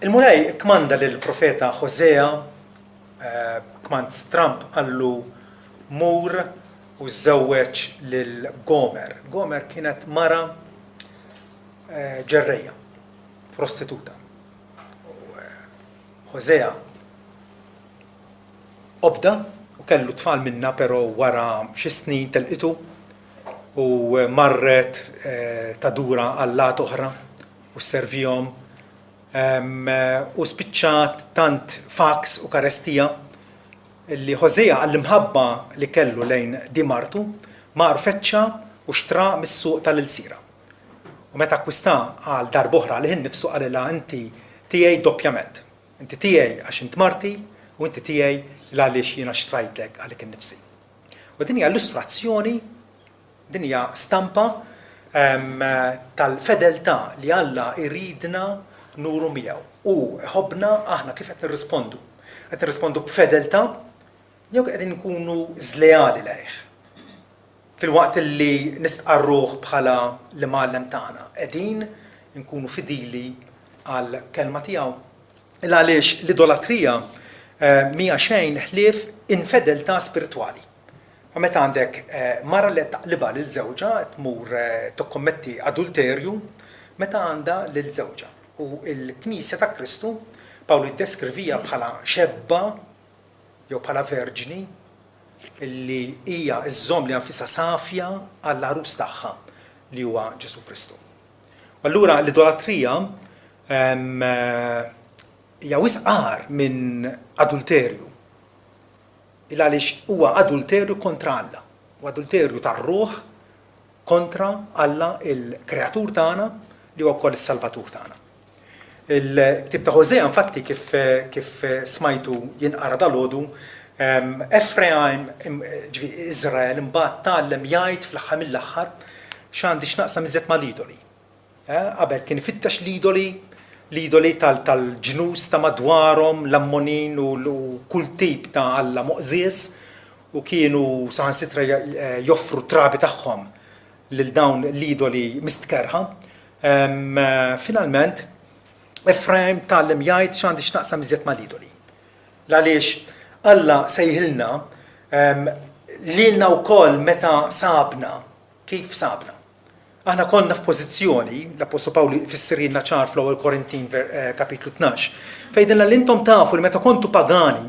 Il-Mulej kmanda lill-profeta Hosea, kmand stramp għallu mur u żżewweġ lil Gomer. Gomer kienet mara ġerreja, prostituta. Hosea obda u kellu tfal minna, però wara xi snin telqitu u marret tadura għal lat oħra u sservihom u spiċċat tant faks u karestija li Hosea għall-imħabba li kellu lejn di martu mar feċċa u xtra mis-suq tal-ilsira. U meta akkwista għal darba oħra li nifsu qalilha inti tiegħi doppjament. Inti tiegħi għax int marti u inti tiegħi għaliex jiena xtrajtlek għalik innifsi. U din hija illustrazzjoni, din hija stampa tal-fedeltà li Alla iridna nuru miegħu u ħobbna aħna kif qed nirrispondu. Qed nirrispondu b'fedeltà jew qegħdin nkunu żleali lejh. Fil-waqt li nistqarruh bħala l-imgħallem tagħna, qegħdin nkunu fidili għall kelma tiegħu. Għaliex l-idolatrija mija xejn ħlief infedeltà spiritwali. Ma meta għandek mara li taqlibha lil żewġa tmur tikkommetti adulterju meta għandha lil żewġa. U l-Knisja ta' Kristu Pawlu jiddeskrivija bħala xebba jew bħala verġini illi hija żżomm li anfisha safja għall-arus tagħha li huwa Ġesu Kristu. U allura l-idolatrija hija wisqar minn adulterju. Għaliex huwa adulterju kontra Alla, u adulterju tar-ruħ kontra Alla il-Kreatur tagħna li huwa wkoll is-Salvatur tagħna. Il-ktib ta' Hosea infatti kif smajtu jinqara dalgħodu, Efraim, Iżrael imbagħad tgħallem jgħid fl-aħħar mill-aħħar x'għandi x'naqsam iżjed mal-idoli. Qabel kien ifittex l-idoli tal-ġnus ta' madwarhom, l-ammonin u kull tip ta' Alla moqżies u kienu saħansitra joffru trabi tagħhom lil dawn l-idoli mistkerħa. Finalment Efraim tgħallem jgħid x'għandi x'naqsam iżjed mal-idoli. Għaliex Alla sejħilna lilna wkoll meta sabna, kif sabna. Aħna konna f'pożizzjoni, l-Apostolu Pawlu fissirilna ċar fl-ewwel Korintin kapitlu 12, fejdilna li intom tafu li meta kontu pagani,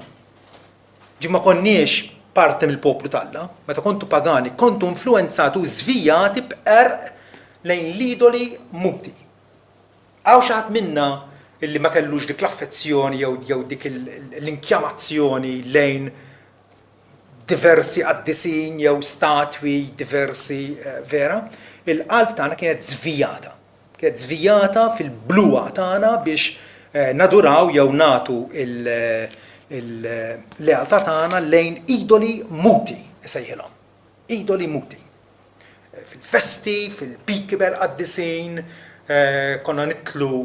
ma konniex parti mill-poplu tal-Alla, meta kontu pagani, kontu influenzati u żvijati b'erq lejn l-idoli muti. Għaw xaħat minna illi ma kellux dik l-affezzjoni jew dik l-inkjamazzjoni lejn diversi qaddisin jew statwi diversi vera, il-qalb tagħna kienet żvijata. Kienet żvijata fil-bluwa tagħna biex naduraw jew nagħtu il-lealtà tagħna lejn idoli muti isejħilhom. Idoli muti. Fil-festi, fil-pikibel qaddisin, konna nitlu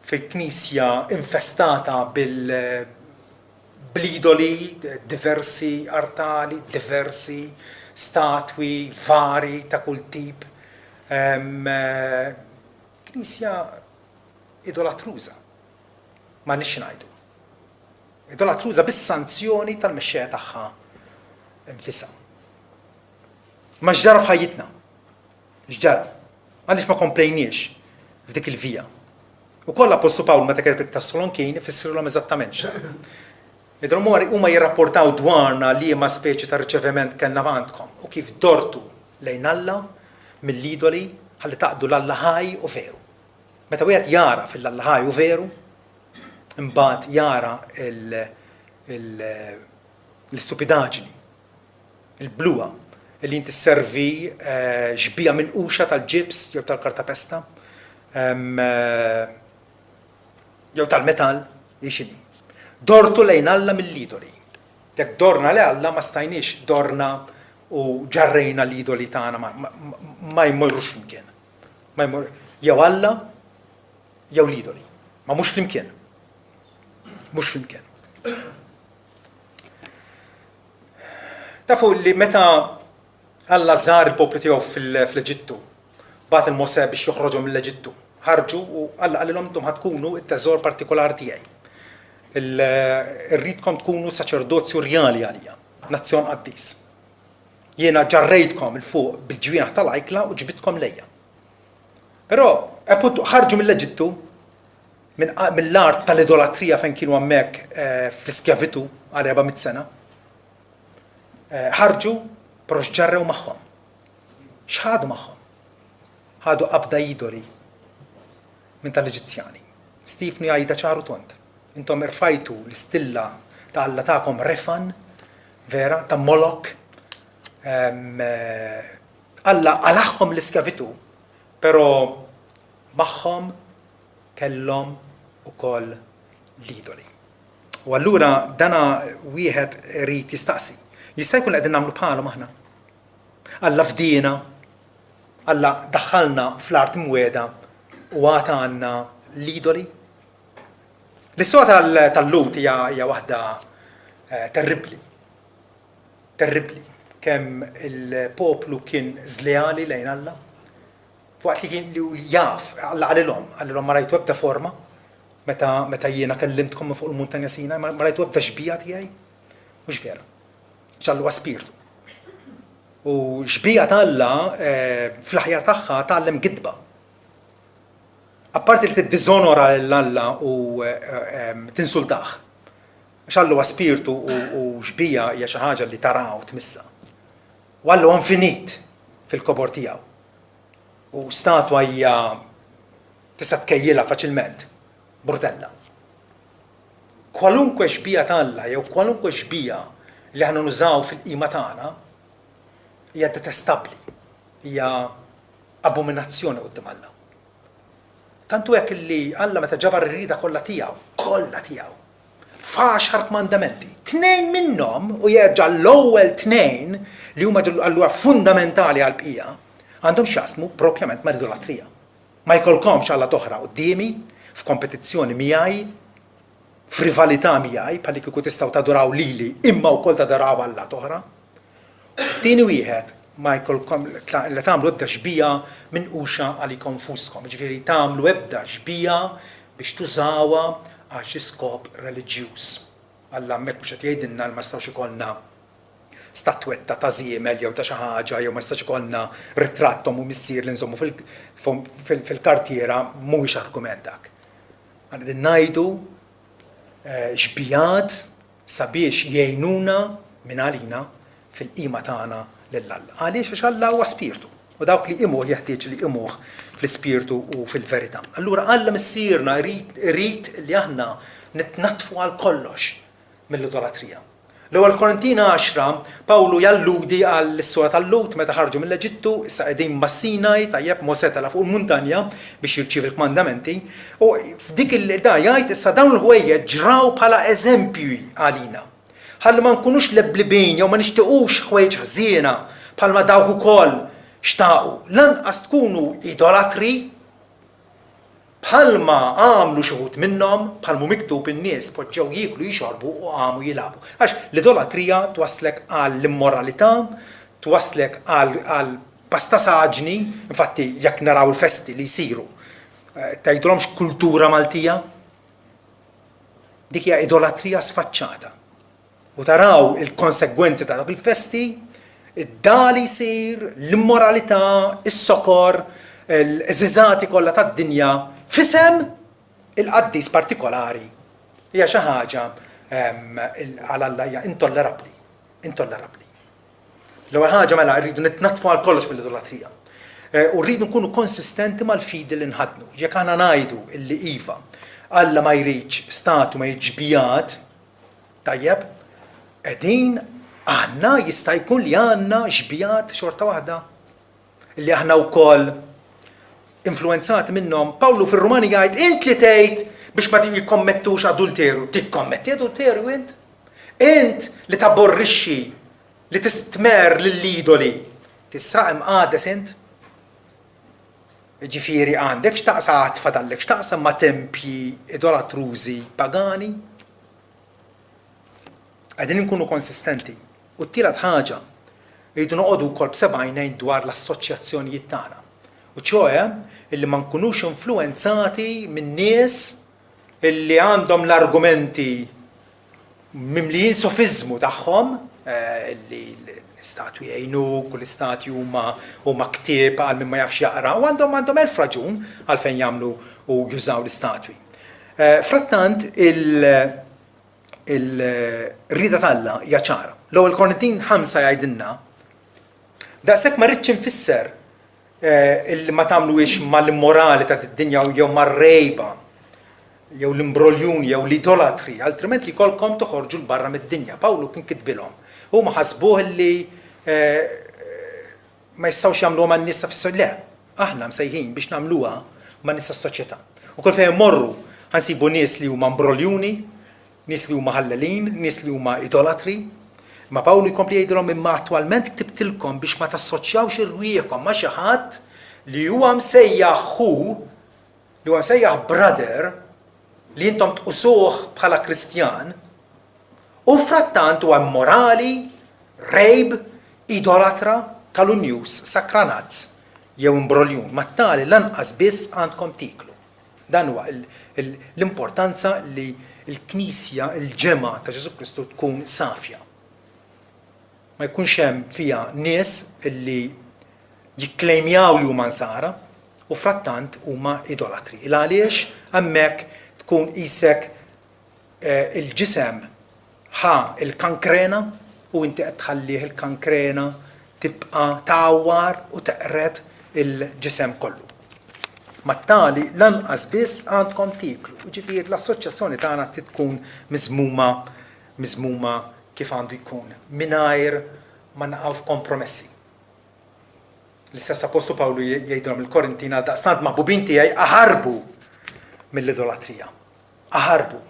fil-Knisja infestata bil-idoli, diversi artali, diversi statwi, vari ta' kull tip. Knisja idolatruża, ma nix ngħidu. Idolatruża bis-sanzjoni tal-mexxejja tagħha infisha. Ma x'ġara f'ħajjitna? X'ġara? Għaliex ma komplejniex f'dik il-vija. U koll l-Apostolu Pawlu meta kien fit-Tessaloniki ifissirulhom eżattament x'ġara. Id-rumori huma jirrapportaw dwarna li ma speċi ta' riċeviment kellna għandkom u kif dortu lejn Alla mill-idoli ħalli taqdu l-Alla ħaj u veru. Meta wieħed jara fil-Alla ħaj u veru, imbagħad jara l-istupidaġni, il-bluwa, li inti sservi ġbija minquxa tal-ġibs jew tal-kartapesta, jew tal-metall, x'inhi. Dortu lejn Alla mill-idoli. Jekk dorna le Alla ma stajniex dorna u ġarrejna l-idoli tagħna ma jmorrux flimkien. Ma jmur jew Alla jew l-idoli. Ma mhux flimkien. Mhux flimkien. Tafu li meta Alla żar il-poplu tiegħu fl-Eġittu, bagħat il-Mosè biex joħroġhom mill-Eġittu. ħarġu u Alla qalilhom intom ħadkunu t-teżor partikolar tiegħi. Irridkom tkunu saċerdozju rjali għalija, nazzjon qaddis. Jiena ġarrejtkom il-fuq bil-ġwienaħ tal-ajkla u ġbitkom lejja. Però appuntu ħarġu mill-Eġittu mill-art tal-idolatrija fejn kienu hemmhekk fl-iskjavitu għal 400 sena. Ħarġu però x'ġarrew magħhom. X'ħadu magħhom? Ħadu qabda idoli minn tal-Eġizzjani. Stifnu jgħidha ċaru tont. Intom irfajtu l-istilla ta' Alla tagħkom Refan, vera, ta' Molok. Alla għalaħħom l-iskavitu, però magħhom kellhom ukoll l-idoli. U allura dana wieħed irid jistaqsi. Jista' jkun qegħdin nagħmlu bħalhom aħna. Alla fdina, Alla daħħalna fl-art mwieda u għata għandna l-idoli. L-istorja tal-Lut hija waħda terribbli. Terribbli. Kemm il-poplu kien żleali lejn Alla. Waqt li kien li jaf Alla qalilhom ma rajtu ebda forma meta jiena kellimtkom fuq il-Muntanja Sinaj, ma rajtu ebda xbija tiegħi. Mhux vera. Ġallu spirtu. U xbija ta' Alla fl-aħjar tagħha tgħallem gidba. Apparti li tiddiżonora l-Alla u tinsultaħ. Xallu spirtu u xbija hija xi ħaġa li tara u tmissa. U Alla infinit fil-kobor tiegħu. U statwa hija tista' tkejjilha faċilment. Brutella. Kwalunkwe xbija ta' Alla jew kwalunkwe xbija li aħna nużaw fil-qima tagħna hija detestabbli. Hija abominazzjoni quddiem Alla. Tantu hekk li Alla meta ġabar ir-rieda kollha tiegħu. F'10 mandamenti. 2 minnhom u jerġa' l-ewwel 2 li huma allura fundamentali għall bqija għandhom x'jaqsmu proprjament mal-idolatrija. Ma jkollkomx Alla toħra qudiemi f'kompetizzjoni miegħi, f'rivalità miegħi bħalli kieku tistgħu tadoraw lili imma wkoll tadoraw Alla toħra. Tieni wieħed ma jkollkom li tagħmlu ebda xbija minquxa għalikom fuskom. Ġifieri tagħmlu ebda xbija biex tużawha għal xi skop reliġjuż. Alla hemmhekk biex qed jgħidilna ma stawx ikollna statwetta ta' żiemel jew ta' xi ħaġa jew ma stax ikollna ritrattom u missier li nżommu fil-kartiera mhuwiex argument dak. Qegħdin ngħidu xbijat sabiex jgħinuna minn għalina fil-qima tagħna lill-Alla. Għaliex għax Alla huwa spirtu. U dawk li imuh jeħtieġ li imuh fl-ispirtu u fil-verità. Allura Alla missierna rrid li aħna nitnatfu għal kollox mill-idolatrija. L-ewwel Korintina 10 Pawlu jalludi għall-istorja tal-Lut meta ħarġu mill-Eġittu, issa qegħdin mas-Sinaj tajjeb Mosè tela fuq il-muntanja biex jirċievi l-kmandamenti. U f'dik il-da jgħid issa dawn il-ħwejjeġ ġraw bħala eżempju għalina. Ħalli ma nkunux leblibin jew ma nixtiequx ħwejjeġ ħżiena bħalma dawk ukoll xtaqu. Lanqas tkunu idolatri bħalma għamlu xi wħud minnhom bħalmu miktub in-nies poġġew jieklu jixorbu u għamu jilagħbu. Għax l-idolatrija twaslek għall-immoralità, twaslek għal pasta saġni, infatti jekk naraw il-festi li jsiru, tgħidulhomx kultura Maltija. Dik hija idolatrija sfaċċata. U taraw il-konsegwenzi ta' dak il-festi, id-dali jsir, l-immoralità, is-sokor, l-eżiżati kollha tad-dinja fisem il-qaddis partikolari. Hija xi ħaġa għal Alla hija intollerabbli. L-ewwel ħaġa mela rridu nitnatfu għal kollox mill-idolatrija. U rridu nkunu konsistenti mal-fidi li nħadnu. Jekk aħna ngħidu illi iva Alla ma jridx statu ma jiġbijat, tajjeb, qegħdin għandna jista' jkun li għandna xbijat xorta waħda. Illi aħna wkoll influenzati minnhom. Pawlu fir-Rumani jgħid int li tgħid biex ma jikkommettux adulterju. Tikkommetti adulterju int? Int li taborrixxi, li tistmer lill-idoli, tisraq imqades int? Ġifieri għandek x'taqsa tfadallek x'taqsa ma' tempji idolatrużi pagani? Qegħdin inkunu konsistenti. U t-tielet ħaġa, jridu noqogħdu wkoll b'seba' għajnejn dwar l-assoċjazzjonijiet tagħna. U U ċoħe, illi ma nkunux influenzati minn nies illi għandhom l-argumenti mimlijin sofizmu tagħhom, illi l-istatwi jgħinuk u l-istatwi huma ktieb għal min ma jafx jaqra u għandhom elf raġun għalfejn jagħmlu u jużaw l-istatwi. Frattant il-rida tal-Alla hija ċara. L-ewwel Korintin 5 jgħidilna daqshekk ma rridx infisser illi ma tagħmluhiex mal-immorali ta' id-dinja jew mar-rejba jew l-imbroljuni jew l-idolatri, altrimenti jkollkom toħorġu l-barra mid-dinja. Pawlu kien kitbilhom. Huma ħasbuh li ma jistgħux jagħmluha man-nies fis-soċjetà. Le, aħna msejħin biex nagħmluha man-nies tas-soċjetà. U kull fejn immorru ħansibu nies li huma mbroljuni, nies li huma ħallelin, nies li huma idolatri. Ma Pawlu jkompli jgħidilhom imma attwalment ktibtilkom biex ma tassoċjawx irwieħkom ma xi ħadd li huwa msejjaħ li huwa msejjaħ brother li intom tqusuh bħala Kristjan u frattant huwa immorali, rejb, idolatra, kalunjus, sakranazz jew imbroljun. Ma tali lanqas biss għandkom tiklu. Dan huwa l-importanza li l-Knisja, il-ġemgħa ta' Ġesu Kristu tkun safja. Ma jkunx hemm fiha nies illi jikklejmjaw li huma nsara u frattant huma idolatri. Il għaliex hemmhekk tkun qisek il-ġisem ħa il-kankrena u inti qed tħallih il-kankrena tibqa' tgħawwar u teqret il-ġisem kollu. Ma tali lanqas biss għandkom tiklu. Ġifieri l-assoċjazzjoni tagħna tkun miżmuma kif għandu jkun, mingħajr ma naqgħu f'kompromessi. L-istess Apostlu Pawlu jgħidulhom il-Korintina daqstant maħbubin tiegħi aħarbu mill-idolatrija. Aħarbu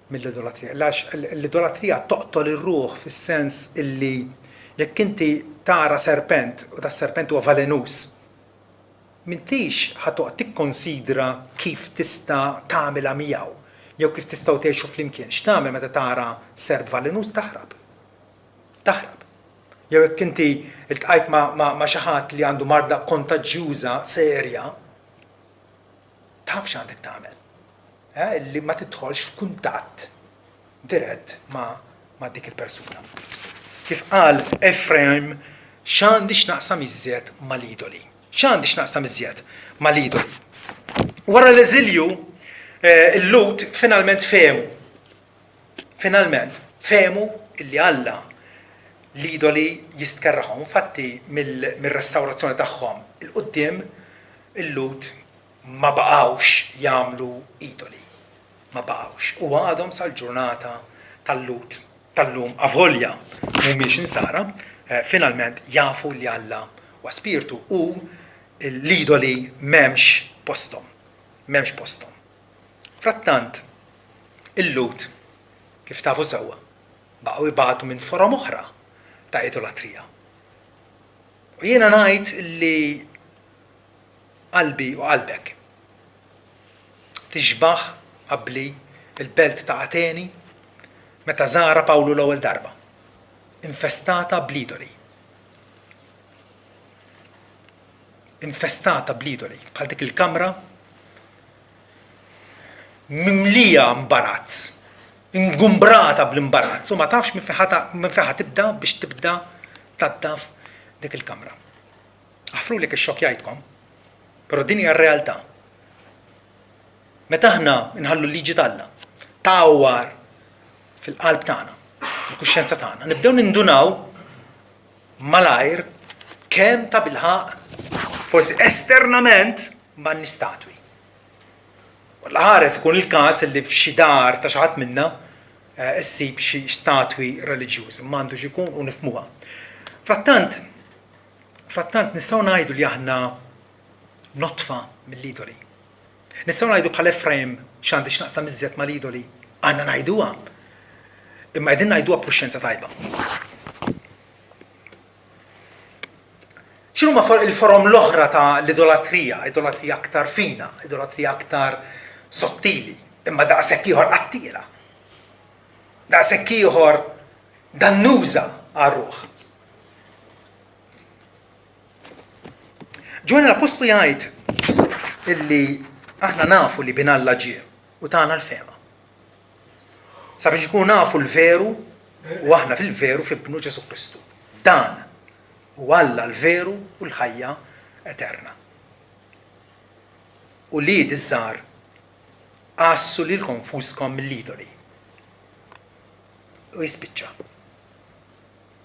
mill-idolatrija. L-idolatrija toqtol ir-ruħ fis-sens illi jekk inti tara serpent u das serpent huwa valenus, m'intix ħatoqgħod tikkonsidra kif tista' tagħmilha miegħu. Jew kif tistgħu tgħixu flimkien. X'tagħmel meta tara serb valenus taħrab. Taħrab. Jew jekk inti iltqajt ma' xi ħadd li għandu marda kontaġġjuża serja, taf x'għandek tagħmel. Li ma tidħolx f'kuntatt dirett ma' dik il-persuna. Kif qal Efraim, x'għandix naqsam iżjed mal-idoli. X'għandix naqsam iżjed mal-idoli. Wara l-eżilju il-Lut finalment fehmu illi Alla l-idoli jistkerraħhom. Infatti mill-restawrazzjoni tagħhom il-qudiem il-Lut ma baqgħux jagħmlu idoli. Ma baqgħux. U għadhom sal-ġurnata tal-Lut tal-lum avolja mhumiex insara, finalment jafu li Alla huwa spiritu u l-idoli m'hemmx posthom. Frattant, il-Lut, kif tafu sewwa, baqgħu jibgħatu minn forom oħra ta' idolatrija. U jiena ngħid li qalbi u qalbek tixbaħ qabbli il-belt ta' Ateni meta żara Pawlu l-ewwel darba, infestata bl-idoli. Infestata bl-idoli, bħal dik il-kamra mimlija imbarazz, ingumbrata bl-imbarazz, u ma tafx minn fejn tibda biex tibda taddaf dik il-kamra. Aħfru lek ix-xokk jgħidkom, però din hija r-realtà. Meta aħna nħallu l-liġi tagħna tgħawwar fil-qalb tagħna, fil-kuxjenza tagħna, nibdew nindunaw malajr kemm ta' bilħaq forsi esternament ma nistatwi. Walla ħares ikun il-każ li f'xi dar ta' xi ħadd minnha issib xi statwi reliġjużi, m'għandux ikun u nifhmuha. Frattant nistgħu ngħidu li aħna notfa mill-idoli. Nistgħu ngħidu bħal Efraim x'għandi x'naqsam iżjed mal-idoli, għandna ngħiduha. Imma qegħdin ngħiduha b'kuxjenza tajba. X'inhuma il-forom l-oħra ta' l-idolatrija, idolatrija aktar fina, idolatrija aktar sottili, imma daqshekk ieħor qattila. Daqshekk ieħor dannuża għar-ruħ. Ġwanni l-Apostlu jgħid illi aħna nafu li bin Alla ġie u tagħna l-fema. Sabiex ikun nafu l-veru u aħna fil-veru fibnu Ġesu Kristu. Dan u Alla l-veru u l-ħajja eterna. U li diżżar qassu lilkom fuskom mill-idoli. U jispiċċa.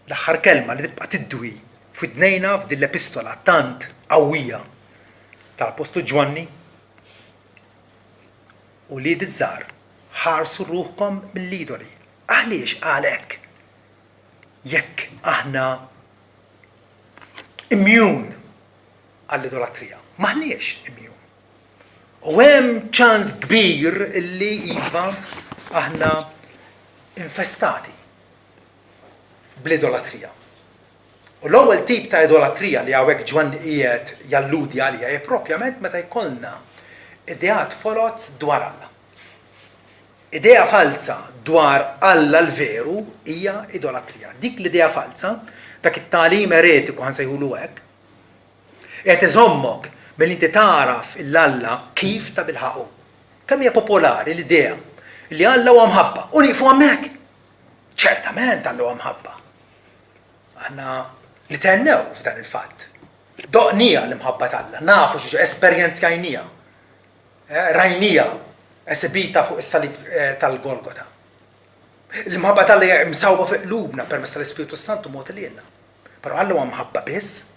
L-aħħar kelma li tibqa' tiddwi f'idnejna f'din l-epistola tant qawwija tal-Apostlu Ġwanni u li diżżar ħarsu ruħkom mill-idoli. Għaliex għalhekk jekk aħna immjun għall-idolatrija. Maħniex immjun. U hemm ċans kbir illi iva aħna infestati bl-idolatrija. U l-ewwel tip ta' idolatrija li hawnhekk Ġwanni qiegħed jalludi għalija hija proprjament meta jkollna ideat foloz dwar Alla. Idea falsa dwar Alla l-veru hija idolatrija. Dik l-idea falsa, dak it-tagħlim eretiku ħansejħulu hekk, qed iżommok milli inti taraf il-Alla kif ta' bilħaqu. Kemm hija popolari l-idea li Alla huwa mħabba u nieqfu hemmhekk. Ċertament Alla huwa mħabba. Aħna nitennew f'dan il-fatt. Doqnija l-imħabba tal-Alla, nafu xi esperjenzjajnija. Rajnija esibita fuq is-salib tal-Golgota. L-imħabba tal-Alla msawba fuq qlubna permezz tal-Ispiritu Santu mod li jenna. Però Alla huwa mħabba biss.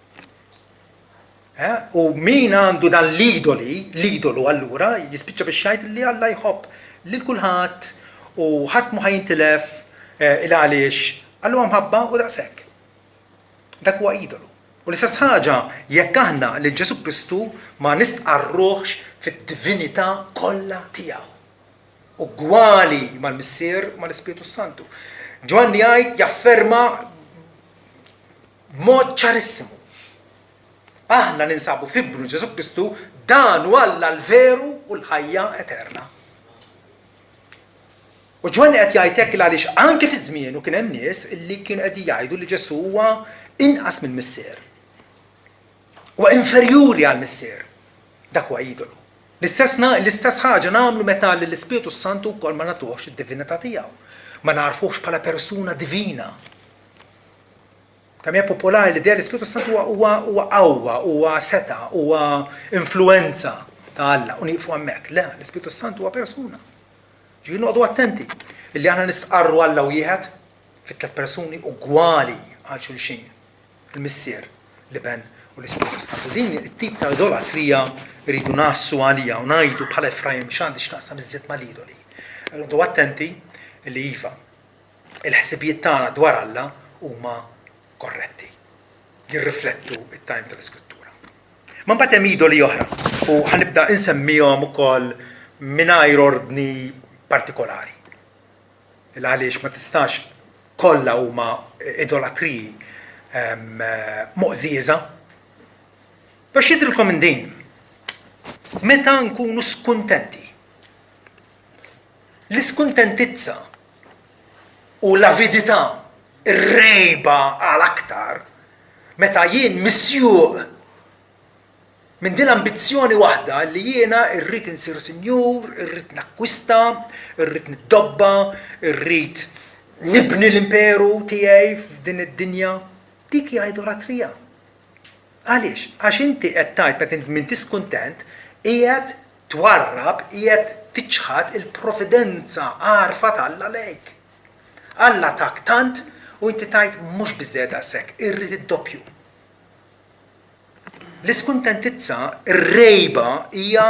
U min għandu dan l-idolu allura jispiċċa biex jgħid li Alla jħobb lil kulħadd u ħadd mu ħajintilef il għaliex Alla huwa mħabba u daqshekk. Dak huwa idolu. U l-istess ħaġa jekk aħna lil Ġesu Kristu ma nistqarruhx fid-divinità kollha tiegħu. Ugwali mal-Missier mal-Ispiritu Santu. Ġwanni jgħid jafferma b'mod ċarissimu. Aħna ninsabu fibnu Ġesu Kristu dan u Alla l-veru u l-ħajja eterna. U Ġwanni qed jgħid hekk għaliex anke fi żmienu kien hemm nies illi kienu qed jgħidu li Ġesu huwa inqas mill-Missier. Huwa inferjuri għall-Missier. Dak huwa idolu. L-istess ħaġa nagħmlu meta l-Ispiritu Santu wkoll ma nagħtuhx id-divinità tiegħu. Ma narfuhx bħala persuna divina. Kemm hija popolari l-idea l-Ispiritu Santu huwa qawwa, huwa seta, huwa influenza ta' Alla u nieqfu hemmhekk. Le, l-Ispiritu Santu huwa persuna. Ġifieri noqogħdu attenti illi aħna nistqarru Alla wieħed fit-tliet persuni ugwali għal xulxin. Il-Missier, l-Iben u l-Ispiritu Santu. Din it-tip ta' idolatrija rridu nassu għalija u ngħidu bħala Efraim x'għandix naqsam iżjed mal-idoli. Noqogħdu attenti li iva il-ħsibijiet tagħna dwar Alla huma korretti. Jirriflettu it-tajm tal-Iskrittura. Ma mbagħad hemm idoli oħra u ħanibda insemmihom ukoll mingħajr ordni partikolari. Għaliex ma tistax kollha huma idolatriji moqżiża. Biex jidrilkom minn din. Meta nkunu skuntenti. L-iskuntentizza u l-avidità ir-rejba għal aktar meta jien misjuq minn din l-ambizzjoni waħda li jiena rrid insir sinjur, irrid nakkwista, irrid niddobba, irrid nibni l-imperu tiegħi f'din id-dinja, dik hija idolatrija. Għaliex? Għax inti qed tgħid meta min tiskuntent qiegħed twarrab, qiegħed tiċħad il-providenza għarfa tal-Alla lejk. Alla tak tant u inti tgħid mhux biżżejjed daqshekk, irrid iddoppju. L-iskuntentizza, ir-rejba hija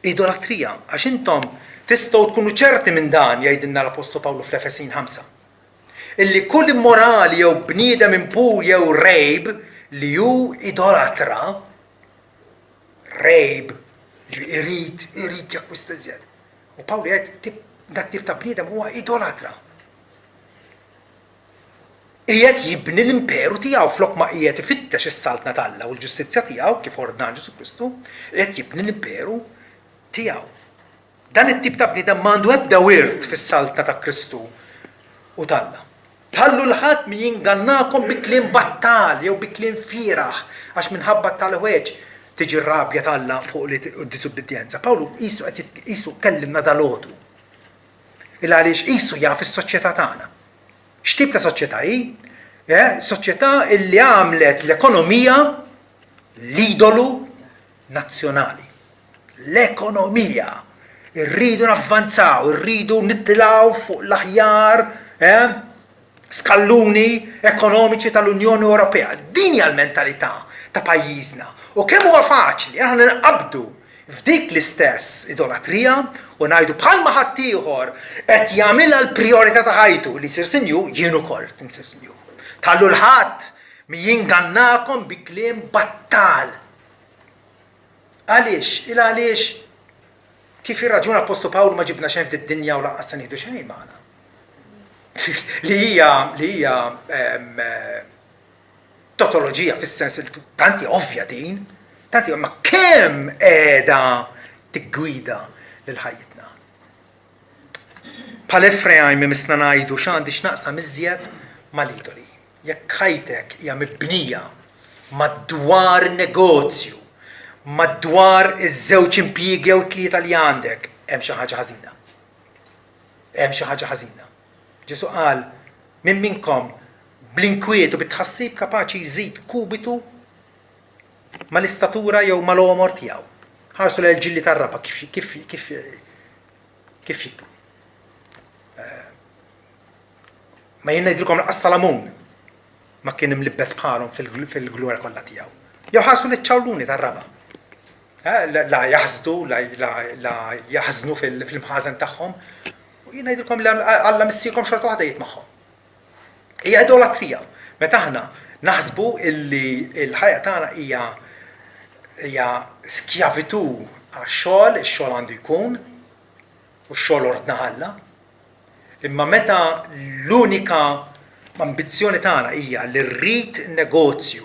idolatrija għax intom tistgħu tkunu ċerti minn dan jgħidilna l-Apostolu Pawlu fl-Efesin 5. Illi kull immorali jew bniedem impur jew rejb li hu idolatra, rejb irid jakkwista żjed. U Pawlu jgħid dak tip ta' bniedem huwa idolatra. Qiegħed jibni l-imperu tiegħu flok ma qiegħed ifittex is-saltna tal-Alla u l-ġustizzja tiegħu kif ordna Ġesu Kristu, qiegħed jibni l-imperu tiegħu. Dan it-tip ta' bniedem m'għandu ebda wirt fis-saltna ta' Kristu u tal-Alla. Ħallu l-ħadd min jingannakom bi kliem battal jew bi kliem fieraħ għax minħabba tal-ħweġ tiġi r-rabja talla fuq li d-disobbedjenza. Pawlu qisu kellimna dal-għodu. Il-għaliex qisu jaf is-soċjetà tagħna. X'tip ta' soċjetà hi? Soċjetà illi għamlet l-ekonomija l-idolu nazzjonali. L-ekonomija. Irridu navvanzaw, irridu nittilaw fuq l-aħjar skalluni ekonomiċi tal-Unjoni Ewropea. Din hija l-mentalità ta' pajjiżna. U kemm huwa faċli aħna nqabdu f'dik l-istess idolatrija u ngħidu bħalma ħadd ieħor qed jagħmilha l-prijorità ta' ħajtu li jsir sinjur jien ukoll tinsir sinjur. Tallu l-ħadd min jingannakom bi kliem battal. Għaliex kif irraġun Apostolu Pawlu ma ġibna xejn f'did-dinja u laqqas se nieħdu xejn magħna. Li hija totoloġija fis-sens tanti ovvja din, tanti ma kemm qiegħda tiggwida lil ħajjitna. Bħal Efraim misna ngħidu x'għandi x'naqsam iżjed mal-idoli. Jekk ħajtek hija mibnija madwar negozju, madwar iż-żewġ impjiegi jew tlieta li għandek, hemm xi ħaġa ħażina. Hemm xi ħaġa ħażina. Ġesu qal min minnkom bl-inkwiet u bit-tħassib kapaċi jżid kubitu mal-istatura jew mal-omor tiegħu. Ħarsu l-ġilli tar-raba kif jikbru. Ma jien ngħidilkom l-Salamun ma kien imlibbes bħalhom fil-glura kollha tiegħu. Jew ħarsu l-ċawluni tar-raba. La jaħżdu, la jaħżnu fil-mħażen tagħhom. U jien ngħidilkom li Alla missierkom xorta waħda jgħid magħhom. Hija idolatrija. Meta aħna naħsbu illi l-ħajja tagħna hija skjavitu għax-xogħol, ix-xogħol għandu jkun u x-xogħol ordna Alla. Imma meta l-unika ambizzjoni tagħna hija li rrid negozju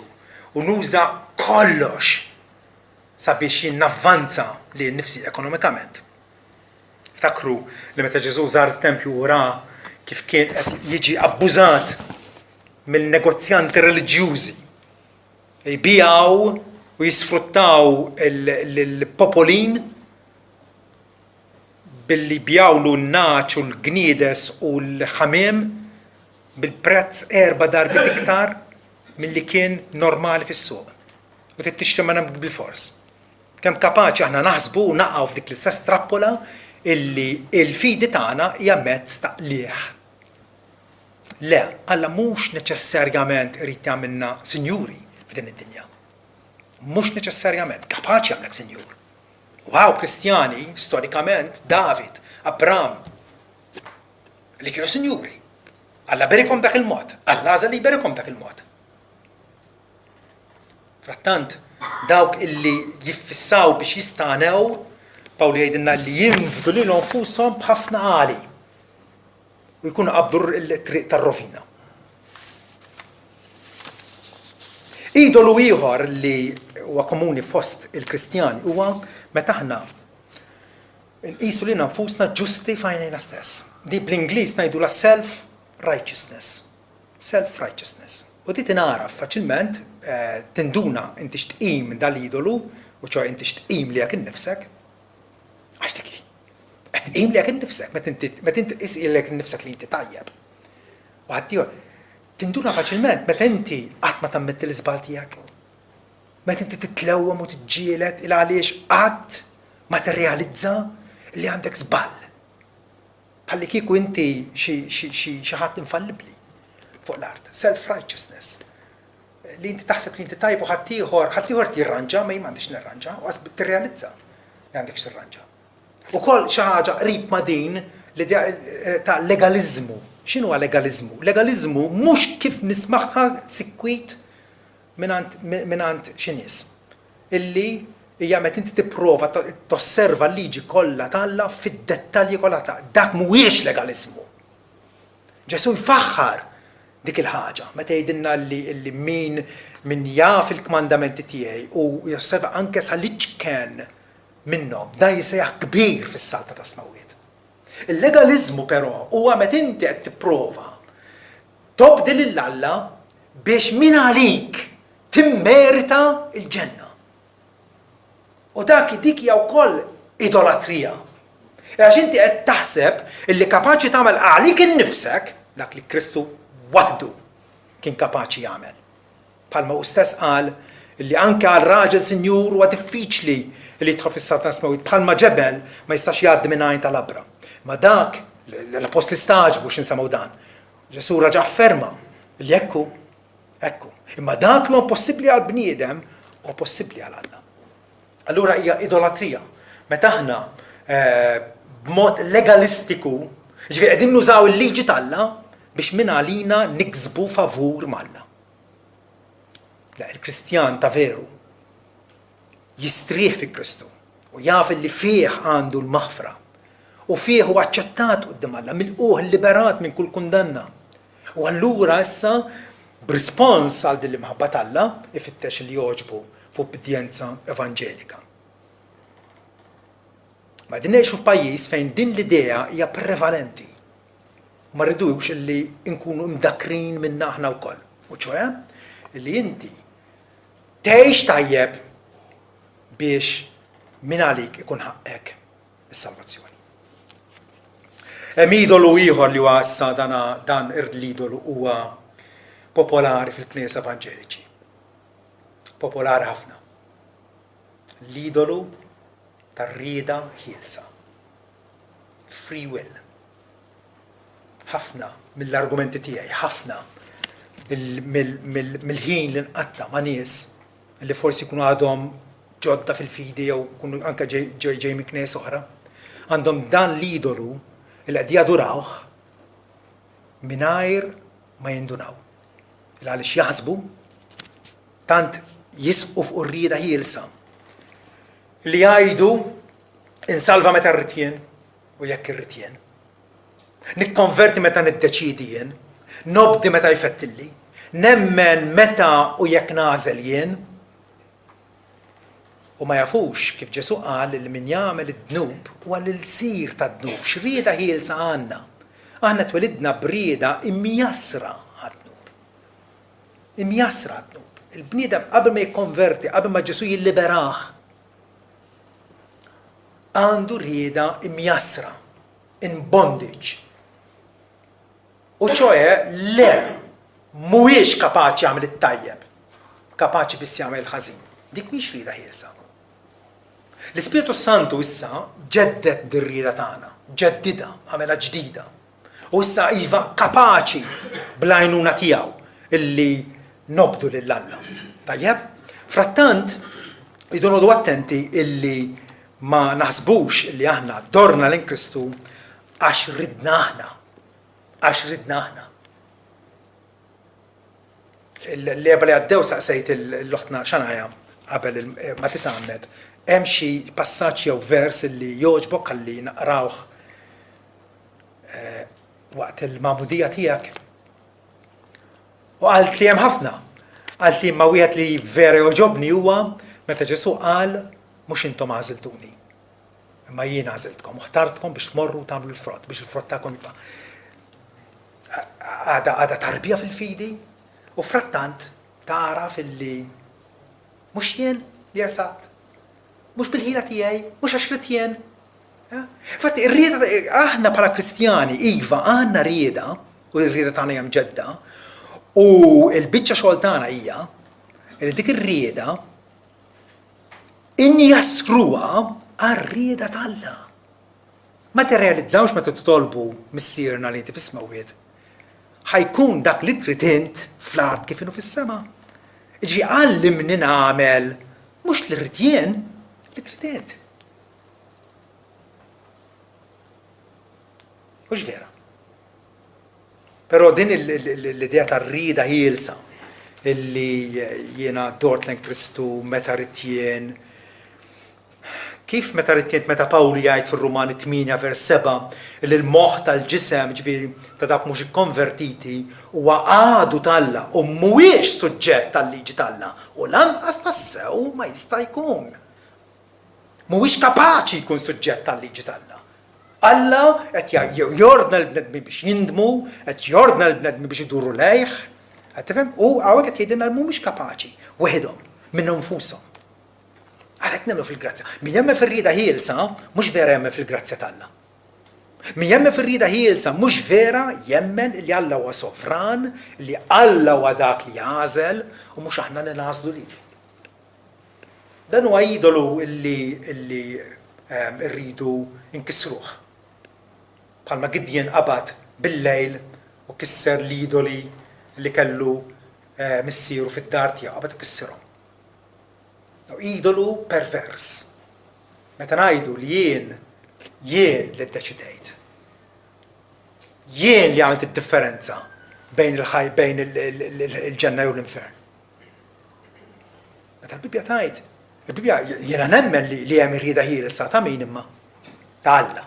u nuża kollox sabiex jinnavvanza li nnifsi ekonomikament. Ftakru li meta Ġesu żar it-tempju u ra kif kien qed jiġi abbużat mill-negozjanti reliġjużi li jbiegħu u jisfruttaw il-popolin billi bjawlu n-naċ u l-gniedes u l-ħamiem bil-prezz 4 darbi iktar milli kien normali fis-suq. U tixtri ma bil-fors. Kemm kapaċi aħna naħsbu u naqgħu f'dik l-istess trappola illi l-fidi tagħna hija mezz ta' qlieħ. Le, Alla mhux neċessarjament irid jagħmilna sinjuri f'din id-dinja. Mhux neċessarjament kapaċi jagħmlek sinjur. Wow, Kristjani, storikament, David, Abram, li kienu sinjuri. Alla berikom dak il-mod, Alla għażel li berikom dak il-mod. Frattant, dawk illi jiffissaw biex jistanew, Pawlu jgħidilna li jinfdu lilhom nfushom b'ħafna għali u jkunu qabdu l-triq tar-rovina. Idolu ieħor li huwa komuni fost il-Kristjani huwa meta aħna nqisu lilna nfusna ġusti f'għajnejna stess. Di bl-Ingliż ngħidula self-righteousness. Self-righteousness. U di tinaraf faċilment tinduna inti x'tqim dal-idolu u ċoj inti x'tqim li jak innifsek. Għax tiki. Qed tqim li jak innifsek meta inti isqilek innifsek li inti tajjeb. U ħaddieħor tinduna faċilment meta inti qatt ma tammetti l-iżbal tiegħek. Meta inti titlewwem u tiġġieled il għaliex qatt ma tirrealizza li għandek żball. Bħalli kieku inti xi ħadd infallibbli fuq l-art. Self-righteousness. Li inti taħseb li inti tajb u ħaddieħor tirranġa ma jien m'għandix nirranġa u qasbit tirrealizza li għandek tirranġa. Ukoll xi ħaġa qrib ma' din li ta' legaliżmu. X'inhu legaliżmu? Legaliżmu mhux kif nismaħħa sikwit mingħand xi nies. Illi hija meta inti tipprova tosserva l-liġi kollha tagħha fid-dettalji kollha dak mhuwiex legaliżmu. Ġesu jfaħħar dik il-ħaġa, meta jgħidilna li min jaf il-kmandamenti tiegħi u josserva anke sal-iċken minnhom, dan jisejjaħ kbir fis-salta ta' smawiet. Il-legaliżmu però huwa meta inti qed tipprova tobdi lill-Alla biex min għalik timmerita il-ġenna. U dik hija wkoll idolatrija. Għax inti qed taħseb illi kapaċi tagħmel għalik innifsek dak li Kristu waħdu kien kapaċi jagħmel. Bħalma hu stess qal illi anke għal raġel sinjur huwa diffiċli li jidħol fis-Satan smewit bħalma ġebel ma jistax jgħaddi minn għajn tal-abra. Ma dak l-apostli staġbu x'insemgħu dan. Ġesu raġa' afferma li ekku. Imma dak li huwa possibbli għal bniedem huwa possibbli għal Alla. Allura hija idolatrija. Meta aħna b'mod legalistiku, ġifieri qegħdin nużaw il-liġi tal-Alla biex minn għalina niksbu favur mal-Alla. La, il-Kristjan ta' veru jistrieħ fi Kristu u jaf li fih għandu l-maħfra u fih huwa aċċettat quddiem Alla, milquh liberat minn kull kundanna. U allura issa b'rispons għal din l-imħabba tal-Alla ifittex li jogħġbu f'obbedjenza evanġelika. Ma din ngħixu f'pajjiż fejn din l-idea hija prevalenti. Ma rridux li nkunu mdakrin minna aħna wkoll. U ċoe li inti tgħix tajjeb biex min għalik ikun ħaqqek is-salvazzjoni. Hemm idolu ieħor li huwa issa dan l-idolu huwa popolari fil-Kniesa Evanġeliċi. Popolari ħafna. L-idolu tar-rieda ħielsa. Free will. Ħafna mill-argumenti tiegħi, ħafna mill-ħin li nqatta ma' nies li forsi jkunu għadhom ġodda fil-fidi jew kunu anke ġej minn knies oħra, għandhom dan l-idolu li qed jadurawh mingħajr ma jindunaw. Għaliex jaħsbu tant jisqu fuq ir-rieda ħielsa li jgħidu insalva meta rrid jien u jekk irrid jien. Nikkonverti meta niddeċidi jien, nobdi meta jfettilli, nemmen meta u jekk nażel jien. U ma jafux kif Ġesu qal li min jagħmel id-dnub huwa l-sir tad-dnub, x'rieda ħielsa għandna. Aħna twelidna b'rieda imjassra għad-dnub. Imjassra għad-dnub. Il-bniedem qabel ma jikkonverti, qabel ma Ġesu jilliberah, għandu rieda imjassra, in bondage. U ċoe, le, mhuwiex kapaċi jagħmel it-tajjeb, kapaċi biss jagħmel il-ħażin. Dik mhix rieda ħielsa. L-Ispiritu Santu issa ġeddet dir-rieda tagħna, ġeddida, għamela ġdida. U issa iva kapaċi bl-għajnuna tiegħu illi nobdu lill-Alla. Tajjeb? Frattant, idu nodu attenti illi ma naħsbux illi aħna dorna lejn Kristu għax ridna aħna. L-leba li għaddew saqsejt l-oħtna xanaja qabel ma titgħammed, hemm xi passaġġ jew vers li jogħġbok ħalli naqrawh waqt il-magħmudija tiegħek. U qalt li hemm ħafna. Qalt li imma wieħed li vera jogħġobni huwa meta Ġesu qal mhux intom għażiltuni. Imma jien għażiltkom, ħtartkom biex tmorru tagħmlu l-frott, biex il-frott tagħkom jibqa' għada tarbija fil-fidi u frattant tara fil-li mhux jien li jersaqt, mhux bil-ħila tiegħi, mhux għax rid jien. Infatti ir-rieda aħna bħala Kristjani iva għandna rieda u r-rieda tagħna hija mġedda u l-biċċa xogħol tagħna hija li dik ir-rieda injaskruha għar-rieda tal-Alla. Ma tirrealizzawx meta titolbu missierna li inti fis-smawwiet ħajkun dak li trid int fl-art kif inhu fis-sema. Ġi għallimni nagħmel mhux li rrid jien, li trid int. Mhux vera. Però din l-idea tar-rieda ħielsa illi jiena dort lejn Kristu meta rrid jien. Kif meta rrid jien meta Pawlu jgħid fir-Rumani 8 vers 7 li l-moħħ tal-ġisem ġifieri ta' dak mhux ikkonvertiti huwa għadu tal-Alla u mhuwiex suġġett tal-liġi tal-Alla u lanqas tassew ma jista' jkun. Mhuwiex kapaċi jkun suġġett tal-liġi tal-Alla. Alla qed jordna l-bnedmi biex jindmu, qed jordna l-bnedmi biex iduru lejh, qed tifhem? U hawnhekk qed jgħidilna li mhumiex kapaċi waħedhom minnhom infushom. Għalhekk nemmnu fil-grazzja. Min jemmen fir-rieda ħielsa mhux vera jemmen fil-grazzja t'Alla. Min jemmen fir-rieda ħielsa mhux vera jemmen li Alla huwa sovran, li Alla huwa dak li jagħżel u mhux aħna li nagħżlu lilu. Dan huwa idolu illi rridu nkissruh. Bħalma Gideon qabad bil-lejl u kisser l-idoli li kellu missieru fid-dar tiegħu qabad u kissirhom. Idolu pervers. Meta ngħidu li jien li ddeċidejt. Jien li għamilt id-differenza bejn il-ġenna u l-infern. Meta l-Bibja tgħid, il-Bibja jiena nemmen li hemm irrieda ħielsa ta' min imma ta' Alla.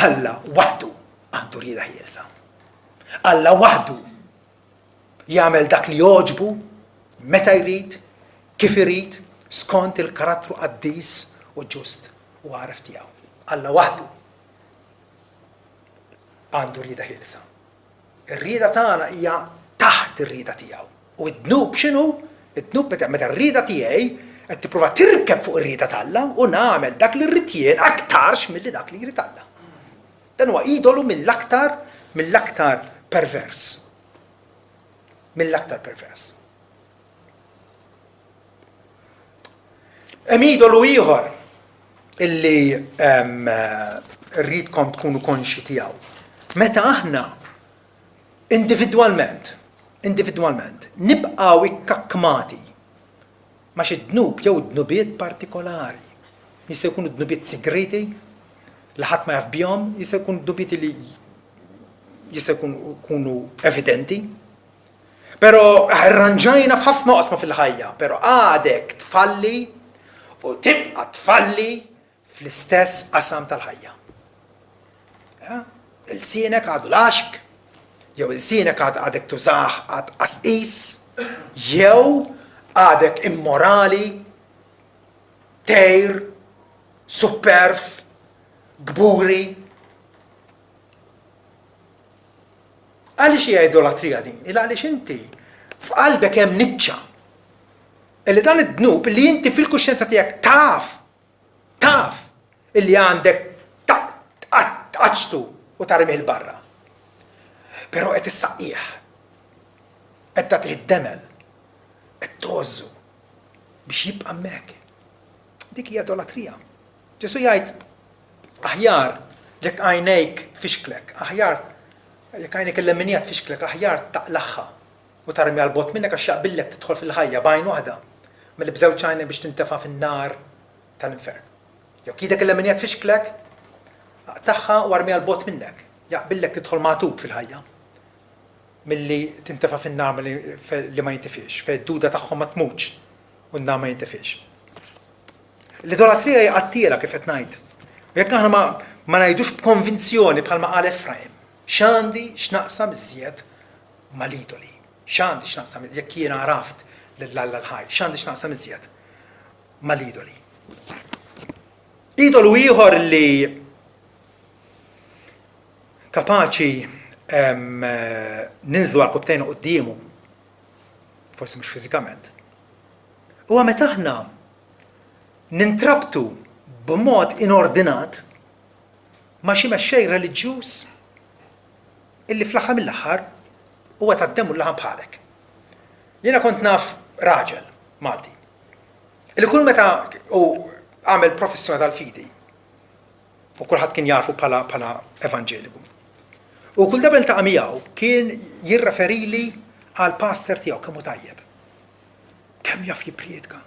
Alla waħdu għandu rieda ħielsa. Alla waħdu jagħmel dak li jogħġbu meta jrid, kif irid, skont il-karattru qaddis u ġust u għaref tiegħu. Alla waħdu għandu rieda ħielsa. Ir-rieda tagħna hija taħt ir-rieda tiegħu. U d-dnub x'inhu? Id-dnub meta r-rieda tiegħi qed tipprova tirkeb fuq ir-rieda t'Alla u nagħmel dak li rrid jien aktarx milli dak li jrid Alla. Dan huwa idolu mill-aktar pervers. Mill-aktar pervers. Hemm idolu ieħor illi rridkom tkunu konxi tiegħu. Meta aħna individwalment nibqgħu ikkakkmati ma' xi dnub jew dnubiet partikolari. Jista' jkunu dnubiet segreti li ħadd ma jaf bihom, jista' jkunu dnubiet li jista' jkunu evidenti. Però arranġajna f'ħafna oqsma fil-ħajja, però għadek tfalli u tibqa' tfalli fl-istess qasam tal-ħajja. Il-sienek għadu l-għaxk, jew il-sienek għadek tużaħ għad qasqis, jew għadek immorali, tejr, superf, gburi. Għaliex hija idolatrija din? Għaliex inti f'qalbek hemm niċċa. Illi dan id-dnub li inti fil-kuxjenza tiegħek taf illi għandek taqaċtu u tarimih il-barra. Però qed issaqqieh. Qed tagħtih id-demel. Qed tożżu biex jibqa' hemmhekk. Dik hija idolatrija. Ġesu jgħid aħjar jekk għajnejk tfixklek, aħjar jekk għajnejk il-lemminija tfixklek, aħjar taqlaħħa u tarmi għal-bot minnek għax jaqbillek tidħol fil-ħajja bajn waħda milli bżewġ għajnej biex tintefa' fin-nar tal-infern. Jew kidek il-lemminija tfixklek, taqtaħħa u armi għal-bot minnek, jaqbillek tidħol magħtub fil-ħajja milli tintefa' fin-nar li ma jintifiex, fid-duda tagħhom ma tmutx u n-nar ma jintifiex. L-idolatrija hija qattiela kif qed ngħid. Jekk aħna ma ngħidux b'konvinzjoni bħalma qal Efraim, x'għandi x'naqsam iżjed mal-idoli. X'għandi x'naqsam jekk jiena għaraft lill-Alla l-ħaj, x'għandi x'naqsam iżjed mal-idoli. Idolu ieħor li kapaċi ninżlu għal kubtejn qudiemu, forsi mhux fiżikament, huwa meta aħna nintrabtu b'mod inordinat ma' xi mexxej reliġjuż illi fl-aħħar mill-aħħar huwa tad-demu l-laħam bħalek. Jiena kont naf raġel Malti illi kull meta u għamel professjoni tal-fidi u kulħadd kien jarfu bħala evanġeliku. U kull darba iltaqa' miegħu kien jirreferili għal pastor tiegħu kemm hu tajjeb. Kemm jaf jippriedka.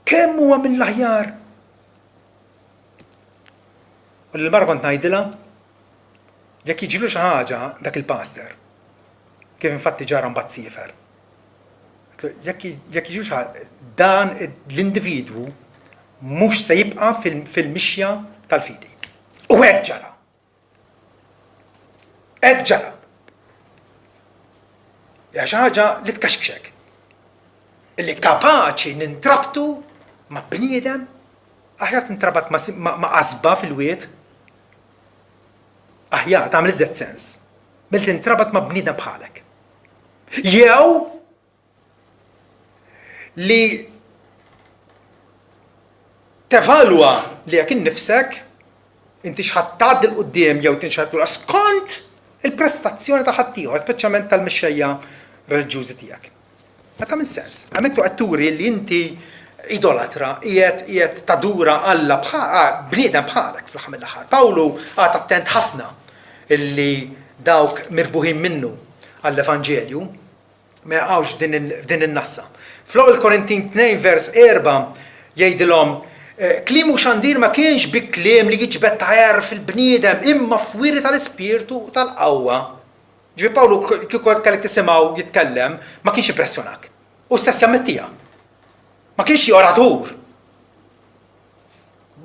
Kemm huwa mill-aħjar. U l-marra kont ngħidilha jekk jiġilu xi ħaġa dak il-pastor kif infatti ġara mbagħad siefer. Jekk jiġilu xi ħaġa dan l-individwu mhux se jibqa' fil-mixja tal-fidi. U hekk ġara. Hekk ġara. Hija xi ħaġa li tkaxkxek. Illi kapaċi nintrabtu ma' bniedem aħjar tintrabat ma' qasba fil-wiet. Aħjar tagħmel iżjed sens. Milli tintrabat ma' bniedem bħalek. Jew li tevalwa li jekk innifsek inti x'ħadd tgħaddi l quddiem jew tinxattula skont il-prestazzjoni ta' ħaddieħor, speċjalment tal-mixxejja reliġjużi tiegħek. Ma tagħmel sens. Hemmhekk qed turi li inti idolatra qiegħed tadura Alla bniedem bħalek fl-aħħar mill-aħħar. Pawlu għad attent ħafna illi dawk mirbuħin minnu għall-Evanġelju ma jaqgħux f'din in-nassa. Fl-ewwel Korintin 2 vers 4 jgħidilhom kliem u xandir ma kienx bi kliem li jiġbed taħjar fil-bniedem imma f'wiri tal-ispirtu u tal-qawwa. Ġifi Pawlu kieku kellek tisimgħu jitkellem ma kienx impressjonak. U stess jammettija. Ma kienx oratur